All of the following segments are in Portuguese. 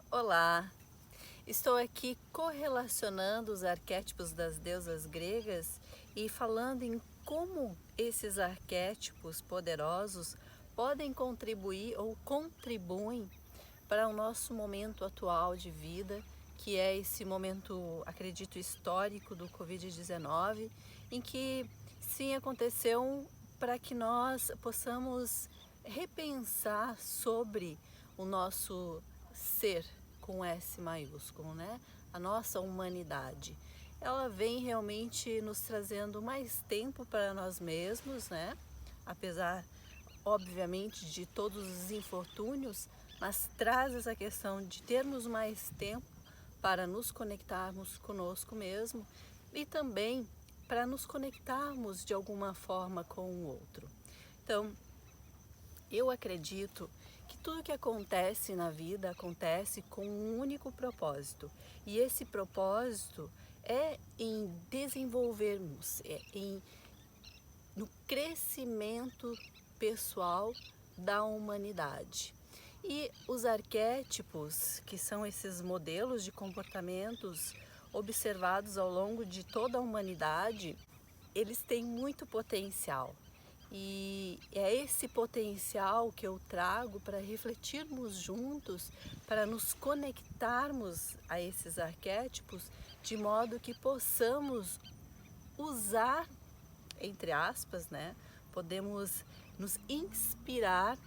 Olá, estou aqui correlacionando os arquétipos das deusas gregas e falando em como esses arquétipos poderosos podem contribuir ou contribuem para o nosso momento atual de vida, que é esse momento, acredito, histórico do Covid-19, em que sim aconteceu para que nós possamos repensar sobre o nosso ser com S maiúsculo, né? A nossa humanidade. Ela vem realmente nos trazendo mais tempo para nós mesmos, né? Apesar, obviamente, de todos os infortúnios, mas traz essa questão de termos mais tempo para nos conectarmos conosco mesmo e também para nos conectarmos de alguma forma com o outro. Então, eu acredito que tudo que acontece na vida acontece com um único propósito. E esse propósito é em desenvolvermos, no crescimento pessoal da humanidade. E os arquétipos, que são esses modelos de comportamentos observados ao longo de toda a humanidade, eles têm muito potencial. E é esse potencial que eu trago para refletirmos juntos, para nos conectarmos a esses arquétipos, de modo que possamos usar, entre aspas, né? Podemos nos inspirar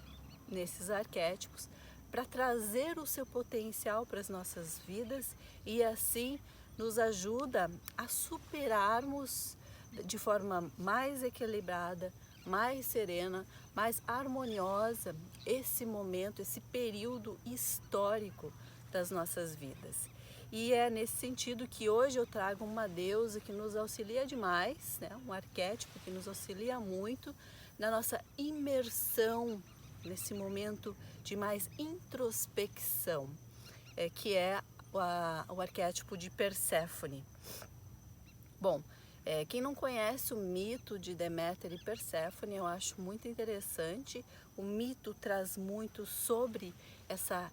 nesses arquétipos para trazer o seu potencial para as nossas vidas e assim nos ajuda a superarmos de forma mais equilibrada, mais serena, mais harmoniosa esse momento, esse período histórico das nossas vidas. E é nesse sentido que hoje eu trago uma deusa que nos auxilia demais, né? Um arquétipo que nos auxilia muito na nossa imersão nesse momento de mais introspecção, que é o arquétipo de Perséfone. Bom, quem não conhece o mito de Deméter e Perséfone, eu acho muito interessante. O mito traz muito sobre essa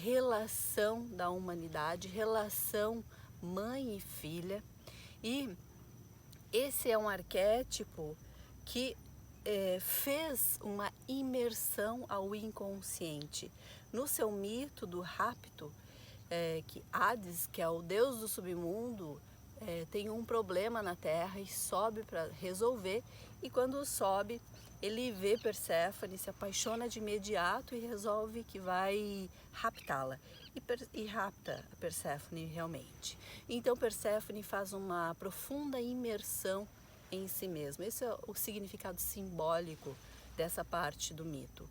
relação da humanidade, relação mãe e filha. E esse é um arquétipo que fez uma imersão ao inconsciente. No seu mito do rapto, que Hades, que é o deus do submundo, tem um problema na Terra e sobe para resolver, e quando sobe ele vê Perséfone, se apaixona de imediato e resolve que vai raptá-la e rapta a Perséfone realmente. Então Perséfone faz uma profunda imersão em si mesma. Esse é o significado simbólico dessa parte do mito.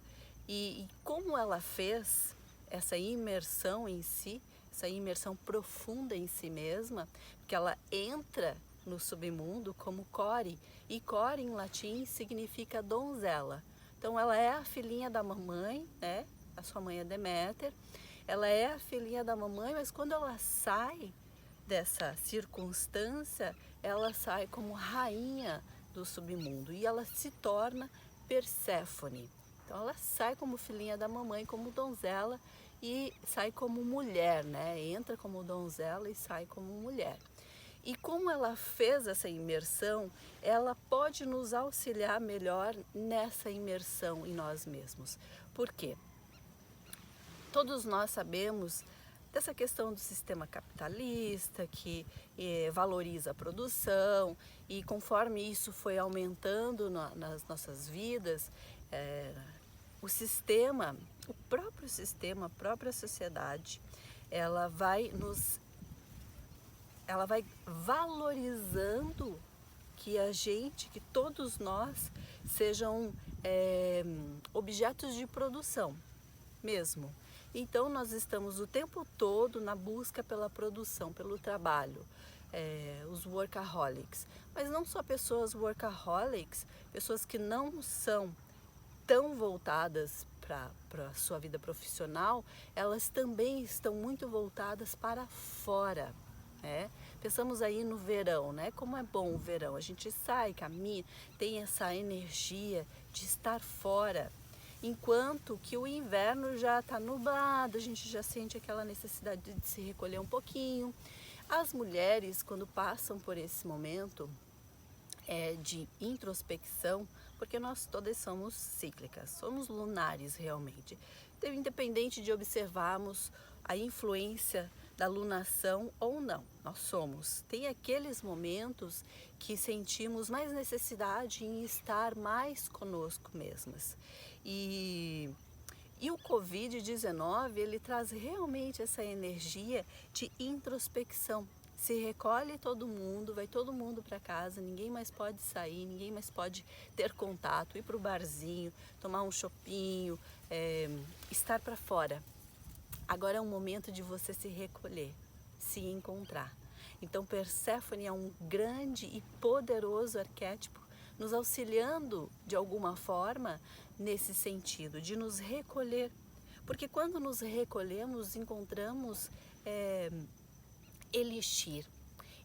E como ela fez essa imersão em si, essa imersão profunda em si mesma, que ela entra no submundo como Core, e Core em latim significa donzela. Então ela é a filhinha da mamãe, né? A sua mãe é Deméter, ela é a filhinha da mamãe, mas quando ela sai dessa circunstância, ela sai como rainha do submundo e ela se torna Perséfone. Então ela sai como filhinha da mamãe, como donzela, e sai como mulher, né? Entra como donzela e sai como mulher. E como ela fez essa imersão, ela pode nos auxiliar melhor nessa imersão em nós mesmos. Por quê? Todos nós sabemos dessa questão do sistema capitalista que valoriza a produção, e conforme isso foi aumentando nas nossas vidas, o sistema, o próprio sistema, a própria sociedade, ela vai valorizando que todos nós sejam objetos de produção mesmo. Então nós estamos o tempo todo na busca pela produção, pelo trabalho, os workaholics. Mas não só pessoas workaholics, pessoas que não são tão voltadas para a sua vida profissional, elas também estão muito voltadas para fora. Pensamos aí no verão, né? Como é bom o verão, a gente sai, caminha, tem essa energia de estar fora. enquanto que o inverno já está nublado, a gente já sente aquela necessidade de se recolher um pouquinho. As mulheres, quando passam por esse momento de introspecção, porque nós todas somos cíclicas, somos lunares realmente. Então, independente de observarmos a influência da lunação ou não, nós somos. Tem aqueles momentos que sentimos mais necessidade em estar mais conosco mesmas. E o Covid-19, ele traz realmente essa energia de introspecção. Se recolhe todo mundo, vai todo mundo para casa, ninguém mais pode sair, ninguém mais pode ter contato, ir para o barzinho, tomar um chopinho, estar para fora. Agora é um momento de você se recolher, se encontrar. Então Perséfone é um grande e poderoso arquétipo, nos auxiliando de alguma forma nesse sentido, de nos recolher. Porque quando nos recolhemos, encontramos elixir,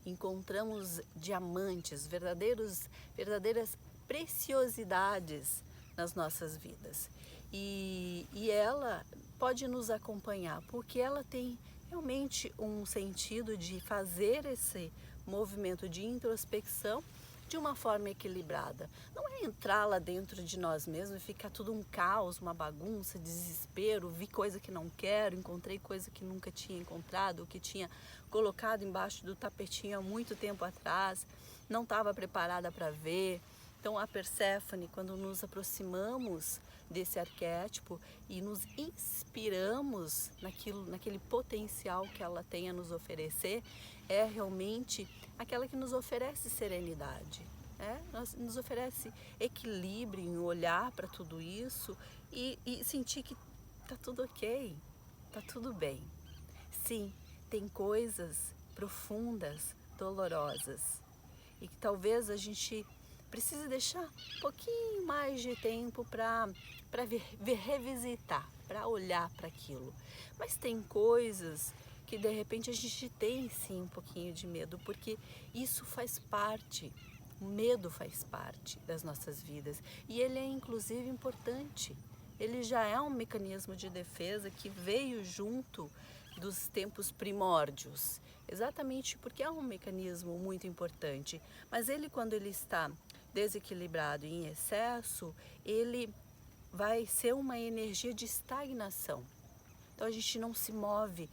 encontramos diamantes, verdadeiras preciosidades nas nossas vidas. E ela pode nos acompanhar, porque ela tem realmente um sentido de fazer esse movimento de introspecção de uma forma equilibrada. Não é entrar lá dentro de nós mesmos e ficar tudo um caos, uma bagunça, desespero, vi coisa que não quero, encontrei coisa que nunca tinha encontrado, que tinha colocado embaixo do tapetinho há muito tempo atrás, não estava preparada para ver. Então a Perséfone, quando nos aproximamos desse arquétipo e nos inspiramos naquele potencial que ela tem a nos oferecer, é realmente aquela que nos oferece serenidade, nos oferece equilíbrio em olhar para tudo isso e sentir que tá tudo ok, tá tudo bem. Sim, tem coisas profundas, dolorosas, e que talvez a gente precise deixar um pouquinho mais de tempo para revisitar, para olhar para aquilo. Mas tem coisas que de repente a gente tem sim um pouquinho de medo, porque isso faz parte, o medo faz parte das nossas vidas e ele é inclusive importante. Ele já é um mecanismo de defesa que veio junto dos tempos primórdios, exatamente porque é um mecanismo muito importante, mas ele, quando ele está desequilibrado e em excesso, ele vai ser uma energia de estagnação. Então a gente não se move,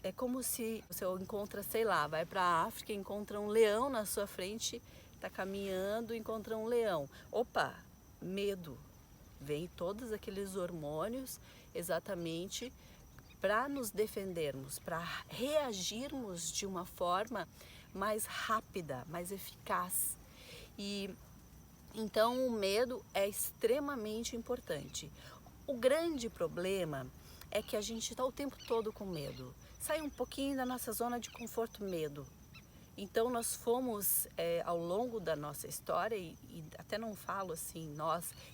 é como se você encontra, sei lá, vai para a África, encontra um leão na sua frente, está caminhando, encontra um leão. Opa, medo. Vem todos aqueles hormônios exatamente para nos defendermos, para reagirmos de uma forma mais rápida, mais eficaz. E então o medo é extremamente importante. O grande problema é que a gente está o tempo todo com medo. Sai um pouquinho da nossa zona de conforto, medo. Então nós fomos, ao longo da nossa história, e até não falo assim,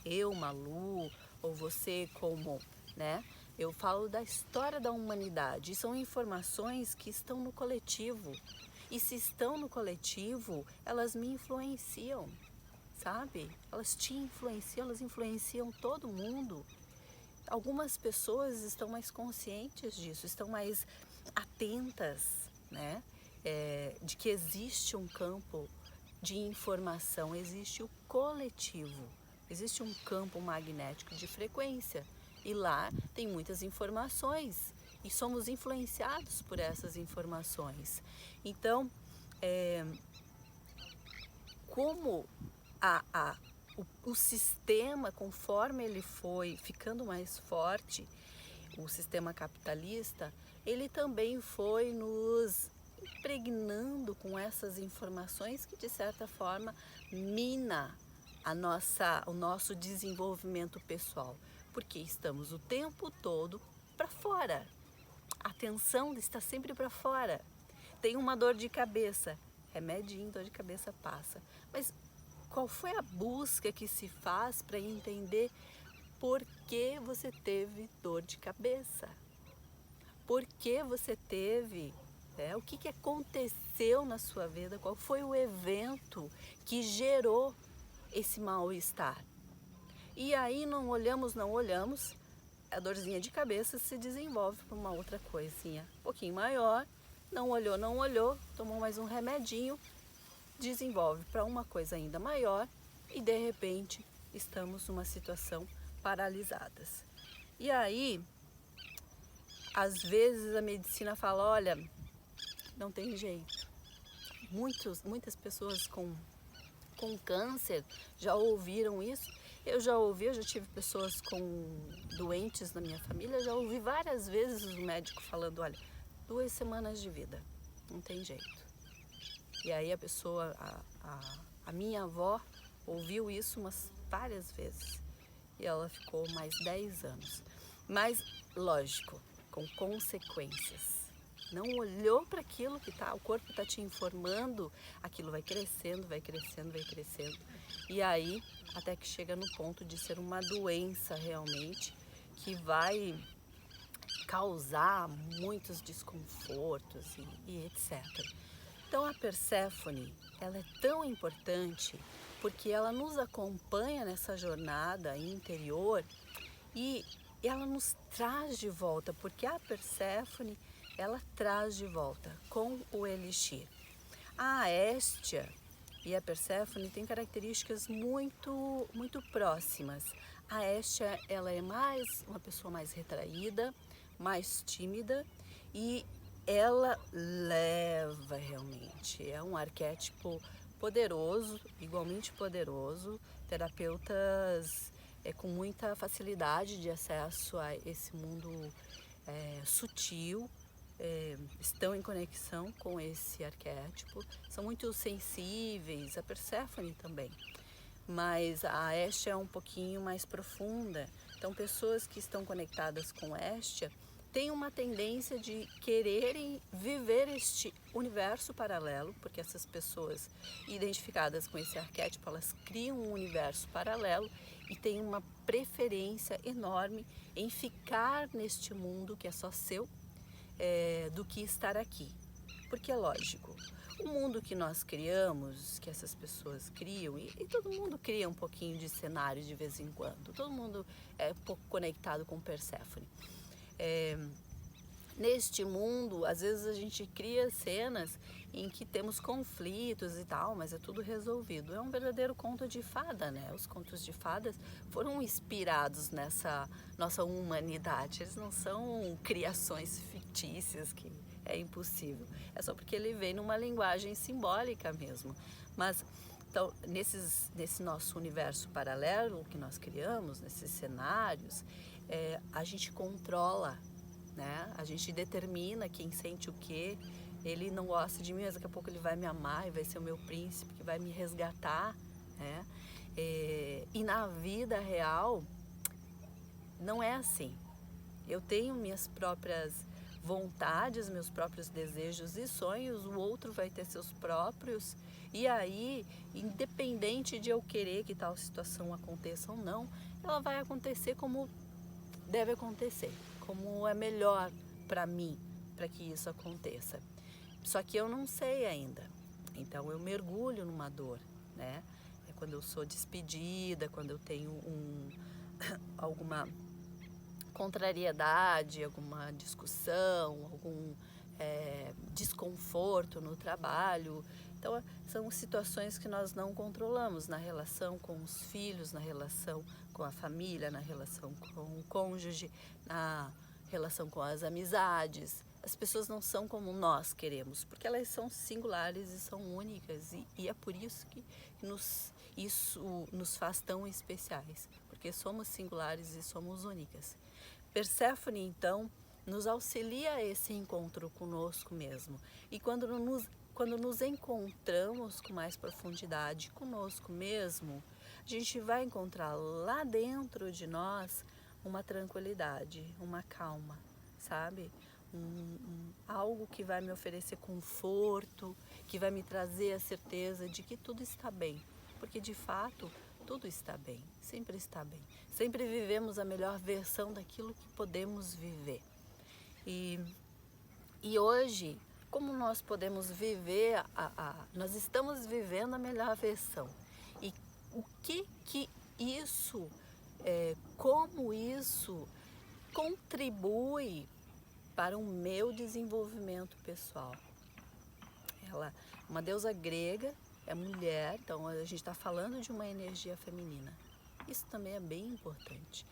eu, Malu, ou você como, né? Eu falo da história da humanidade. E são informações que estão no coletivo. E se estão no coletivo, elas me influenciam, sabe? Elas te influenciam, elas influenciam todo mundo. Algumas pessoas estão mais conscientes disso, estão mais atentas, né? De que existe um campo de informação, existe o coletivo, existe um campo magnético de frequência e lá tem muitas informações e somos influenciados por essas informações. Então, como o sistema, conforme ele foi ficando mais forte, o sistema capitalista, ele também foi nos impregnando com essas informações que de certa forma mina o nosso desenvolvimento pessoal, porque estamos o tempo todo para fora. A atenção está sempre para fora. Tem uma dor de cabeça, remedinho, dor de cabeça passa. Mas qual foi a busca que se faz para entender por que você teve dor de cabeça? Por que você teve, o que aconteceu na sua vida? Qual foi o evento que gerou esse mal-estar? E aí não olhamos, a dorzinha de cabeça se desenvolve para uma outra coisinha um pouquinho maior. Não olhou, tomou mais um remedinho, desenvolve para uma coisa ainda maior e de repente estamos numa situação paralisadas. E aí, às vezes a medicina fala, olha, não tem jeito. Muitas pessoas com câncer já ouviram isso. Eu já tive pessoas doentes na minha família, já ouvi várias vezes o médico falando, olha, 2 semanas de vida, não tem jeito. E aí a pessoa, a minha avó, ouviu isso várias vezes. E ela ficou mais 10 anos. Mas, lógico, com consequências. Não olhou para aquilo que o corpo está te informando, aquilo vai crescendo. E aí, até que chega no ponto de ser uma doença realmente, que vai causar muitos desconfortos e etc. Então a Perséfone, ela é tão importante porque ela nos acompanha nessa jornada interior e ela nos traz de volta, porque a Perséfone, ela traz de volta com o Elixir. A Héstia e a Perséfone têm características muito próximas. A Héstia, ela é uma pessoa mais retraída, mais tímida e ela leva realmente, é um arquétipo poderoso, igualmente poderoso. Terapeutas com muita facilidade de acesso a esse mundo sutil, estão em conexão com esse arquétipo, são muito sensíveis, a Perséfone também, mas a Héstia é um pouquinho mais profunda. Então pessoas que estão conectadas com Héstia têm uma tendência de quererem viver este universo paralelo, porque essas pessoas identificadas com esse arquétipo, elas criam um universo paralelo e têm uma preferência enorme em ficar neste mundo que é só seu, do que estar aqui. Porque é lógico, o mundo que nós criamos, que essas pessoas criam, e todo mundo cria um pouquinho de cenário de vez em quando, todo mundo é um pouco conectado com Perséfone. Neste mundo, às vezes a gente cria cenas em que temos conflitos e tal, mas é tudo resolvido. É um verdadeiro conto de fada, né? Os contos de fadas foram inspirados nessa nossa humanidade. Eles não são criações fictícias que é impossível. É só porque ele vem numa linguagem simbólica mesmo. Mas então, nesse nosso universo paralelo que nós criamos, nesses cenários, a gente controla, né? A gente determina quem sente o quê. Ele não gosta de mim, mas daqui a pouco ele vai me amar e vai ser o meu príncipe que vai me resgatar, né? E na vida real não é assim. Eu tenho minhas próprias vontades, meus próprios desejos e sonhos, o outro vai ter seus próprios, e aí, independente de eu querer que tal situação aconteça ou não, ela vai acontecer como deve acontecer, como é melhor para mim, para que isso aconteça. Só que eu não sei ainda, então eu mergulho numa dor, né? É quando eu sou despedida, quando eu tenho alguma contrariedade, alguma discussão, algum desconforto no trabalho. Então, são situações que nós não controlamos na relação com os filhos, na relação com a família, na relação com o cônjuge, na relação com as amizades. As pessoas não são como nós queremos, porque elas são singulares e são únicas, e é por isso que isso nos faz tão especiais, porque somos singulares e somos únicas. Perséfone, então, nos auxilia a esse encontro conosco mesmo. E quando nos encontramos com mais profundidade conosco mesmo, a gente vai encontrar lá dentro de nós uma tranquilidade, uma calma, sabe? Algo que vai me oferecer conforto, que vai me trazer a certeza de que tudo está bem. Porque, de fato, tudo está bem, sempre está bem. Sempre vivemos a melhor versão daquilo que podemos viver. E hoje, como nós podemos viver, nós estamos vivendo a melhor versão. E o que isso como isso contribui para o meu desenvolvimento pessoal. Ela é uma deusa grega, é mulher, então a gente está falando de uma energia feminina. Isso também é bem importante.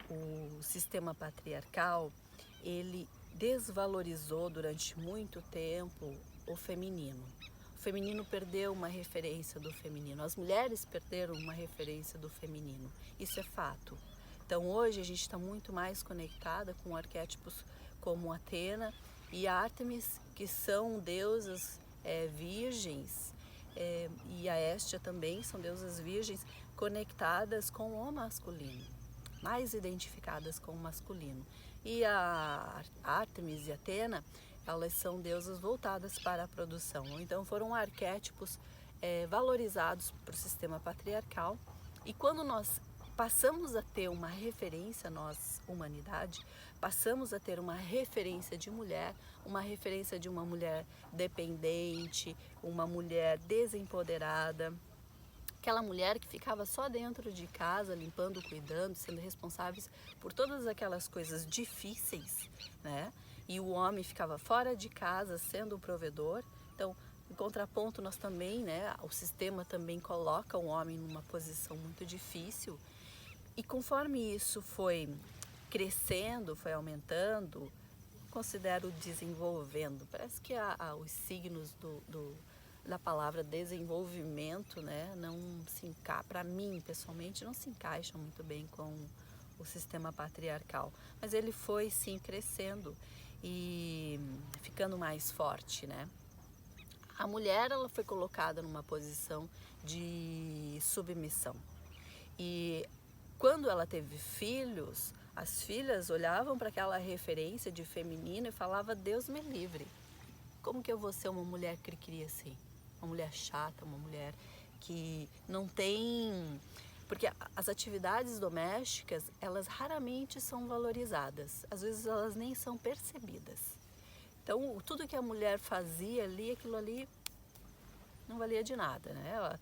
O sistema patriarcal, ele desvalorizou durante muito tempo o feminino. O feminino perdeu uma referência do feminino, as mulheres perderam uma referência do feminino. Isso é fato. Então hoje a gente está muito mais conectada com arquétipos como Atena e Ártemis, que são deusas virgens, e a Hestia também são deusas virgens conectadas com o masculino, mais identificadas com o masculino. E a Ártemis e Atena, elas são deusas voltadas para a produção. Então foram arquétipos valorizados para o sistema patriarcal. E quando nós passamos a ter uma referência, nós, humanidade, passamos a ter uma referência de mulher, uma referência de uma mulher dependente, uma mulher desempoderada, aquela mulher que ficava só dentro de casa, limpando, cuidando, sendo responsáveis por todas aquelas coisas difíceis, né? E o homem ficava fora de casa, sendo o provedor. Então, em contraponto, nós também, né? O sistema também coloca o homem numa posição muito difícil. E conforme isso foi crescendo, foi aumentando, considero desenvolvendo. Parece que os signos da palavra desenvolvimento, né, não se encaixam, para mim pessoalmente, não se encaixam muito bem com o sistema patriarcal. Mas ele foi sim crescendo e ficando mais forte, né? A mulher, ela foi colocada numa posição de submissão. E quando ela teve filhos, as filhas olhavam para aquela referência de feminino e falavam: Deus me livre. Como que eu vou ser uma mulher cri-cri assim? Uma mulher chata, uma mulher que não tem... Porque as atividades domésticas, elas raramente são valorizadas. Às vezes elas nem são percebidas. Então, tudo que a mulher fazia ali, aquilo ali não valia de nada, né? Ela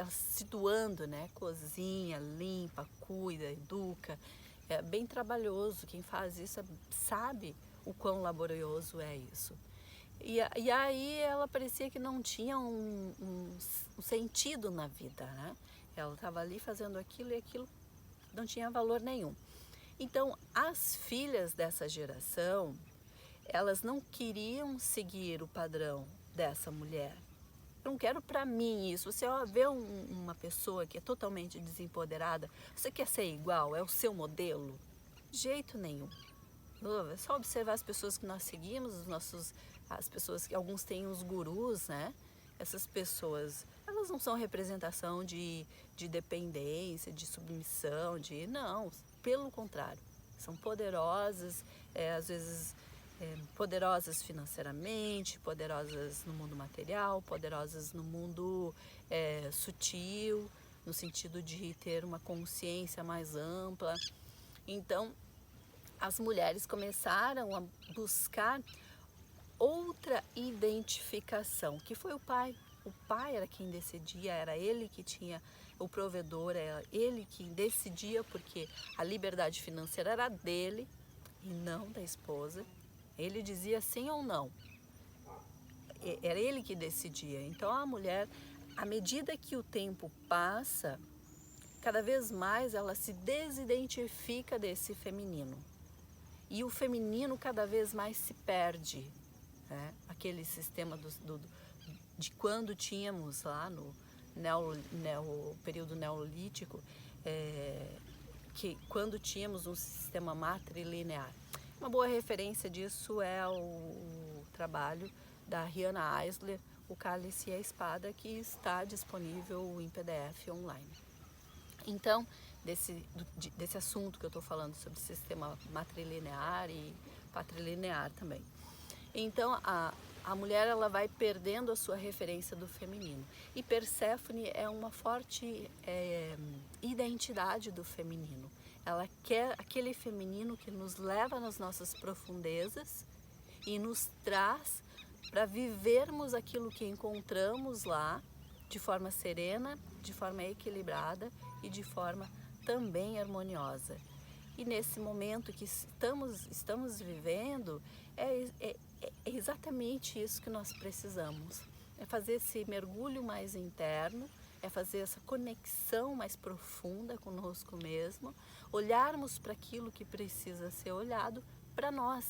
se doando, né? Cozinha, limpa, cuida, educa. É bem trabalhoso. Quem faz isso sabe o quão laborioso é isso. E aí ela parecia que não tinha um sentido na vida, né? Ela estava ali fazendo aquilo e aquilo não tinha valor nenhum. Então, as filhas dessa geração, elas não queriam seguir o padrão dessa mulher. Eu não quero para mim isso. Você vê uma pessoa que é totalmente desempoderada, você quer ser igual? É o seu modelo? De jeito nenhum. É só observar as pessoas que nós seguimos, as pessoas que alguns têm os gurus, né? Essas pessoas, elas não são representação de dependência, de submissão, não, pelo contrário, são poderosas, às vezes poderosas financeiramente, poderosas no mundo material, poderosas no mundo sutil, no sentido de ter uma consciência mais ampla. Então, as mulheres começaram a buscar outra identificação, que foi o pai. O pai era quem decidia, era ele que tinha o provedor, era ele quem decidia, porque a liberdade financeira era dele e não da esposa. Ele dizia sim ou não. Era ele que decidia. Então a mulher, à medida que o tempo passa, cada vez mais ela se desidentifica desse feminino. E o feminino cada vez mais se perde, né? Aquele sistema de quando tínhamos lá no período neolítico, que quando tínhamos um sistema matrilinear. Uma boa referência disso é o trabalho da Rihanna Eisler, O Cálice e a Espada, que está disponível em PDF online. Então, desse assunto que eu estou falando sobre sistema matrilinear e patrilinear também. Então, a mulher, ela vai perdendo a sua referência do feminino. E Perséfone é uma forte identidade do feminino. Ela quer aquele feminino que nos leva nas nossas profundezas e nos traz para vivermos aquilo que encontramos lá de forma serena, de forma equilibrada e de forma também harmoniosa. E nesse momento que estamos vivendo, é exatamente isso que nós precisamos. É fazer esse mergulho mais interno, é fazer essa conexão mais profunda conosco mesmo, olharmos para aquilo que precisa ser olhado para nós.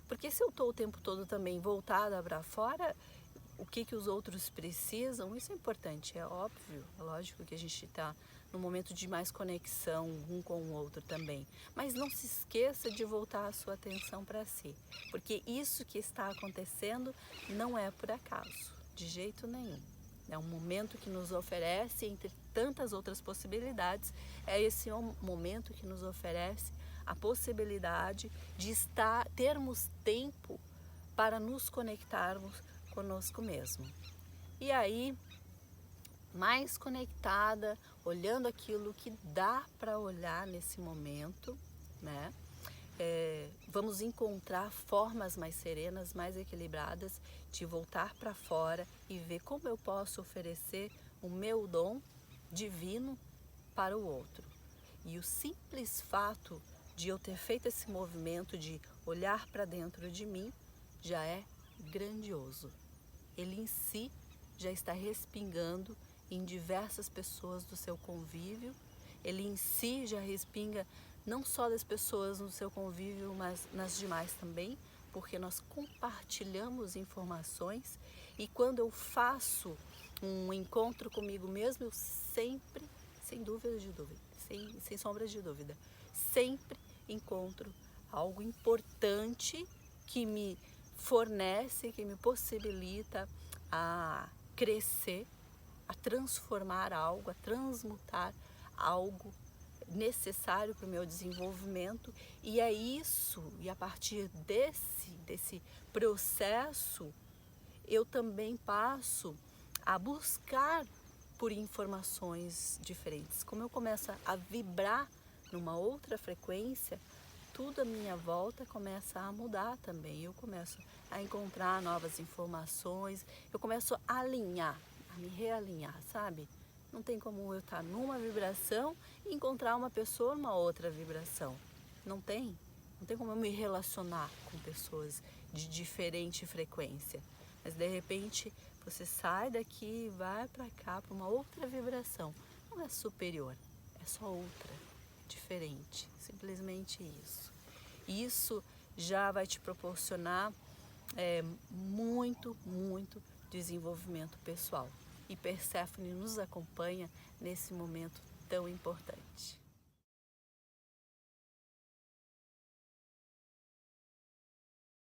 Porque se eu estou o tempo todo também voltada para fora, o que os outros precisam, isso é importante, é óbvio, é lógico que a gente está num momento de mais conexão um com o outro também. Mas não se esqueça de voltar a sua atenção para si, porque isso que está acontecendo não é por acaso, de jeito nenhum. É um momento que nos oferece, entre tantas outras possibilidades, é esse momento que nos oferece a possibilidade de termos tempo para nos conectarmos conosco mesmo. E aí, mais conectada, olhando aquilo que dá para olhar nesse momento, né? Vamos encontrar formas mais serenas, mais equilibradas de voltar para fora e ver como eu posso oferecer o meu dom divino para o outro. E o simples fato de eu ter feito esse movimento de olhar para dentro de mim já é grandioso. Ele em si já está respingando em diversas pessoas do seu convívio. Ele em si já respinga não só das pessoas no seu convívio, mas nas demais também, porque nós compartilhamos informações e quando eu faço um encontro comigo mesmo, eu sempre, sem sombra de dúvida, sempre encontro algo importante que me fornece, que me possibilita a crescer, a transformar algo, a transmutar algo necessário para o meu desenvolvimento. E é isso, e a partir desse processo, eu também passo a buscar por informações diferentes. Como eu começo a vibrar numa outra frequência, tudo à minha volta começa a mudar também. Eu começo a encontrar novas informações, eu começo a alinhar, a me realinhar, sabe? Não tem como eu estar numa vibração e encontrar uma pessoa numa outra vibração. Não tem. Não tem como eu me relacionar com pessoas de diferente frequência. Mas de repente você sai daqui e vai para cá, para uma outra vibração. Não é superior, é só outra, diferente. Simplesmente isso. Isso já vai te proporcionar muito desenvolvimento pessoal. E Perséfone nos acompanha nesse momento tão importante.